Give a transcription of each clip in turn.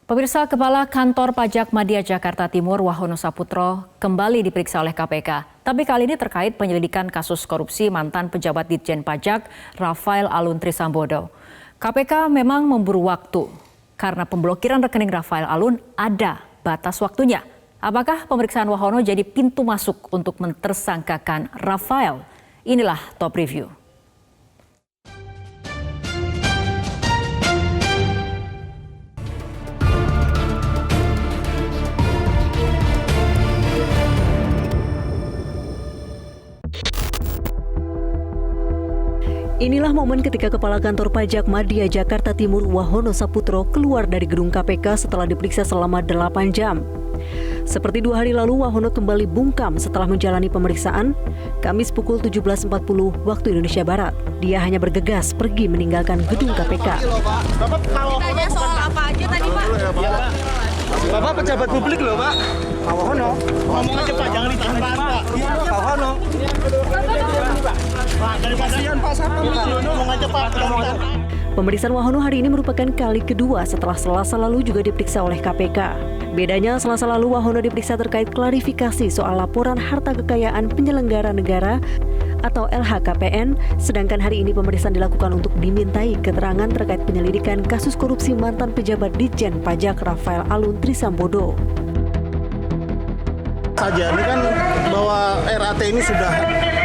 Pemirsa, Kepala Kantor Pajak Madya Jakarta Timur Wahono Saputro kembali diperiksa oleh KPK. Tapi kali ini terkait penyelidikan kasus korupsi mantan pejabat Ditjen Pajak Rafael Alun Trisambodo. KPK memang memburu waktu karena pemblokiran rekening Rafael Alun ada batas waktunya. Apakah pemeriksaan Wahono jadi pintu masuk untuk mentersangkakan Rafael? Inilah Top Review. Inilah momen ketika Kepala Kantor Pajak Madya Jakarta Timur Wahono Saputro keluar dari gedung KPK setelah diperiksa selama 8 jam. Seperti 2 hari lalu, Wahono kembali bungkam setelah menjalani pemeriksaan Kamis pukul 17.40 waktu Indonesia Barat. Dia hanya bergegas pergi meninggalkan gedung KPK. Ditanya soal apa aja tadi, Pak? Bapak pejabat publik loh, Pak. Pak Wahono. Ngomong aja, Pak, jangan ditahan, Pak. Pak Wahono. Pak, dari kasihan Pak Sapam, ngomong aja, Pak. Pemeriksaan Wahono hari ini merupakan kali kedua setelah Selasa lalu juga diperiksa oleh KPK. Bedanya, Selasa lalu Wahono diperiksa terkait klarifikasi soal laporan harta kekayaan penyelenggara negara atau LHKPN, sedangkan hari ini pemeriksaan dilakukan untuk dimintai keterangan terkait penyelidikan kasus korupsi mantan pejabat Ditjen Pajak Rafael Alun Trisambodo. Saja ini kan bahwa RAT ini sudah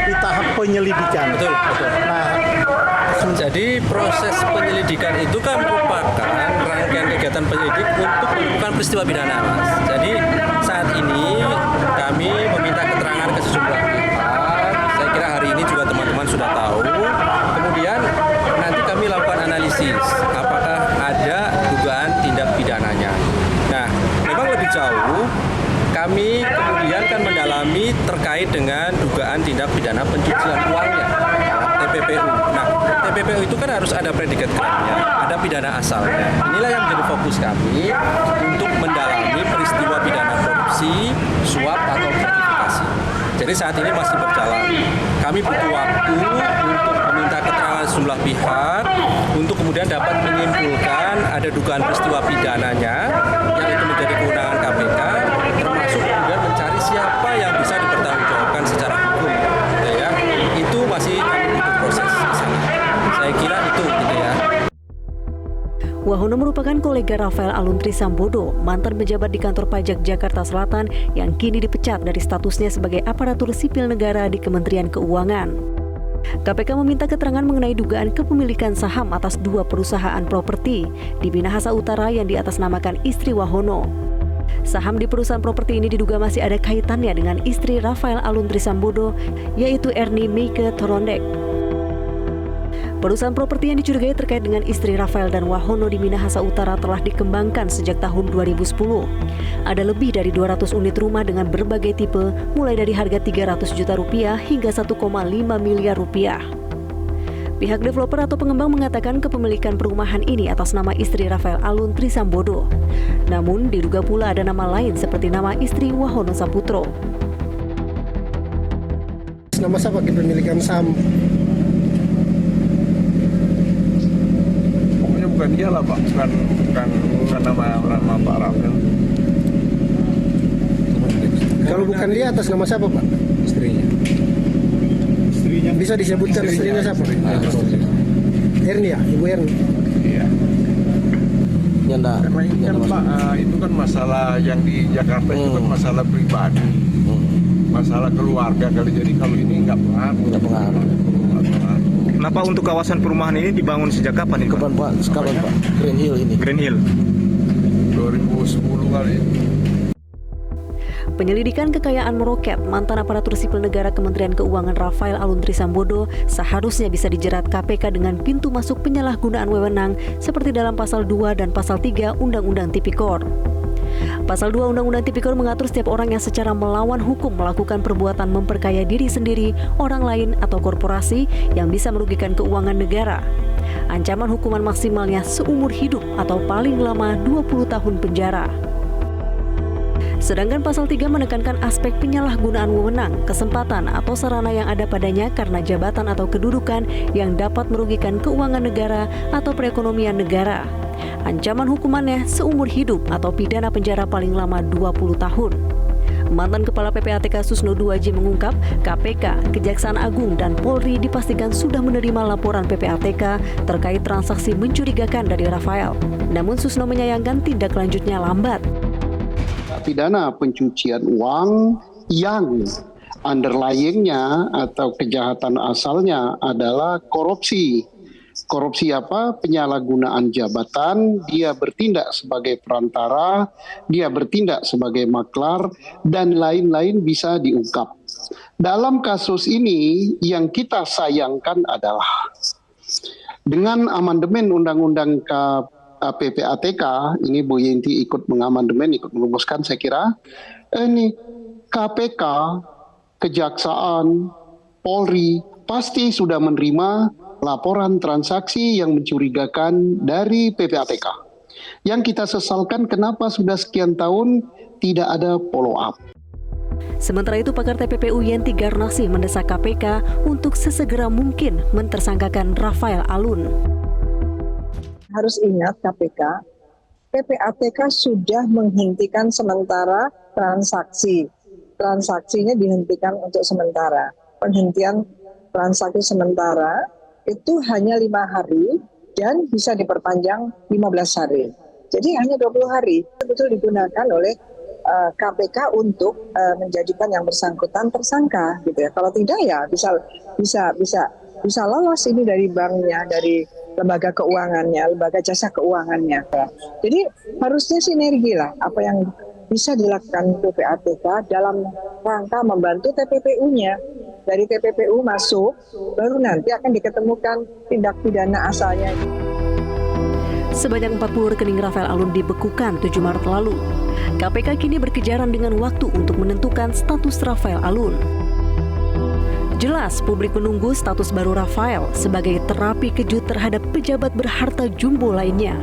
di tahap penyelidikan. Betul. Nah, jadi proses penyelidikan itu kan merupakan rangkaian kegiatan penyelidik untuk menemukan peristiwa pidana, Mas. Jadi saat ini kami meminta keterangan ke sejumlah pihak. Saya kira hari ini juga teman-teman sudah tahu. Kemudian nanti kami lakukan analisis apakah ada dugaan tindak pidananya. Nah, memang lebih jauh kami kemudian kan mendalami terkait dengan dugaan tindak pidana pencucian uangnya, TPPU. Nah, TPPU itu kan harus ada predikat krimnya, ada pidana asalnya. Inilah yang menjadi fokus kami untuk mendalami peristiwa pidana korupsi, suap atau gratifikasi. Jadi saat ini masih berjalan. Kami butuh waktu untuk meminta keterangan sejumlah pihak untuk kemudian dapat menyimpulkan ada dugaan peristiwa pidananya yang itu menjadi kewenangan KPK, termasuk kemudian mencari siapa yang bisa dipertanggungjawabkan secara hukum, gitu ya. Itu masih kami butuh proses di sana. Saya kira itu, gitu ya. Wahono merupakan kolega Rafael Alun Trisambodo, mantan pejabat di Kantor Pajak Jakarta Selatan yang kini dipecat dari statusnya sebagai aparatur sipil negara di Kementerian Keuangan. KPK meminta keterangan mengenai dugaan kepemilikan saham atas 2 perusahaan properti di Minahasa Utara yang diatasnamakan istri Wahono. Saham di perusahaan properti ini diduga masih ada kaitannya dengan istri Rafael Alun Trisambodo, yaitu Ernie Meike Torondek. Perusahaan properti yang dicurigai terkait dengan istri Rafael dan Wahono di Minahasa Utara telah dikembangkan sejak tahun 2010. Ada lebih dari 200 unit rumah dengan berbagai tipe, mulai dari harga 300 juta rupiah hingga 1,5 miliar rupiah. Pihak developer atau pengembang mengatakan kepemilikan perumahan ini atas nama istri Rafael Alun Trisambodo. Namun diduga pula ada nama lain seperti nama istri Wahono Saputro. nama siapa kepemilikan saham? Pokoknya bukan dia lah Pak, bukan nama Pak Rafael. Kalau bukan dia atas nama siapa Pak? Istrinya. Bisa disebutkan istrinya siapa? Erni ya, Ibu Erni. Iya. Karena ini kan Pak, itu kan masalah yang di Jakarta itu kan masalah pribadi, masalah keluarga kali. Jadi kalau ini nggak pengaruh. Kenapa untuk kawasan perumahan ini dibangun sejak kapan ini? Kapan Pak? Sekarang Pak? Green Hill ini. Green Hill. 2010 kali. Penyelidikan kekayaan meroket mantan aparatur sipil negara Kementerian Keuangan Rafael Alun Trisambodo seharusnya bisa dijerat KPK dengan pintu masuk penyalahgunaan wewenang seperti dalam pasal 2 dan pasal 3 Undang-Undang Tipikor. Pasal 2 Undang-Undang Tipikor mengatur setiap orang yang secara melawan hukum melakukan perbuatan memperkaya diri sendiri, orang lain, atau korporasi yang bisa merugikan keuangan negara. Ancaman hukuman maksimalnya seumur hidup atau paling lama 20 tahun penjara. Sedangkan pasal 3 menekankan aspek penyalahgunaan wewenang, kesempatan atau sarana yang ada padanya karena jabatan atau kedudukan yang dapat merugikan keuangan negara atau perekonomian negara. Ancaman hukumannya seumur hidup atau pidana penjara paling lama 20 tahun. Mantan Kepala PPATK Susno Duaji mengungkap KPK, Kejaksaan Agung, dan Polri dipastikan sudah menerima laporan PPATK terkait transaksi mencurigakan dari Rafael. Namun Susno menyayangkan tindak lanjutnya lambat. Pidana pencucian uang yang underlying-nya atau kejahatan asalnya adalah korupsi. Korupsi apa? Penyalahgunaan jabatan, dia bertindak sebagai perantara, dia bertindak sebagai maklar, dan lain-lain bisa diungkap. Dalam kasus ini yang kita sayangkan adalah dengan amandemen Undang-Undang PPATK, ini Bu Yenti ikut mengamandemen, ikut merumuskan saya kira, ini KPK, Kejaksaan, Polri pasti sudah menerima laporan transaksi yang mencurigakan dari PPATK. Yang kita sesalkan kenapa sudah sekian tahun tidak ada follow up. Sementara itu, pakar TPPU Yenti Garnasi mendesak KPK untuk sesegera mungkin mentersangkakan Rafael Alun. Harus ingat KPK, PPATK sudah menghentikan sementara transaksi. Transaksinya dihentikan untuk sementara. Penghentian transaksi sementara itu hanya 5 hari dan bisa diperpanjang 15 hari. Jadi hanya 20 hari. Betul digunakan oleh KPK untuk menjadikan yang bersangkutan tersangka, gitu ya. Kalau tidak ya bisa lolos ini dari banknya, dari lembaga keuangannya, lembaga jasa keuangannya. Jadi harusnya sinergi lah apa yang bisa dilakukan PPATK dalam rangka membantu TPPU-nya. Dari TPPU masuk, baru nanti akan diketemukan tindak pidana asalnya. Sebanyak 40 rekening Rafael Alun dibekukan 7 Maret lalu. KPK kini berkejaran dengan waktu untuk menentukan status Rafael Alun. Jelas publik menunggu status baru Rafael sebagai terapi kejut terhadap pejabat berharta jumbo lainnya.